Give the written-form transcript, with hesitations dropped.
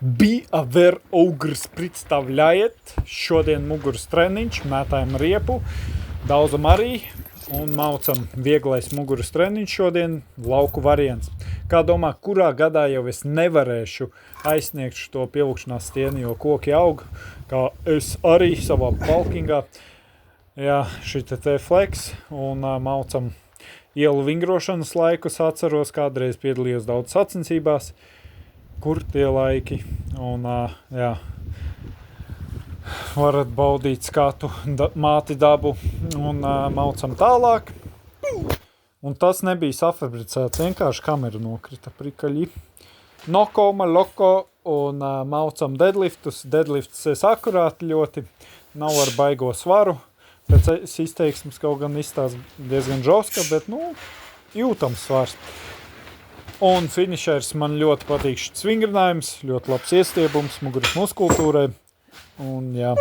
Be aware ogres представляет. Šodien muguras treniņš, mētājam riepu, daudzam arī un maucam vieglais muguras treniņš šodien, lauku variants. Kā domā, kurā gadā jau es nevarēšu aizsniegt šo pievilkšanās stieni, jo koki aug, kā es arī savā palkingā. Jā, šita te flex un maucam ielu vingrošanas laikus atceros, kādreiz piedalījos daudz sacensībās, kur tie laiki un jā, varat baudīt skatu, māti dabu un maucam tālāk. Un tas nebija safabricēts, vienkārši kamera nokrita prikaļi. Nokoma, loko un maucam deadliftus. Deadlifts es akurāti ļoti, nav ar baigo svaru. Pēc izteiksmes kaut gan izstās diezgan žoska, bet, jūtams svars. Un finišers man ļoti patīk šis vingrinājums, ļoti labs iestiebums muguras muskultūrai. Un jā.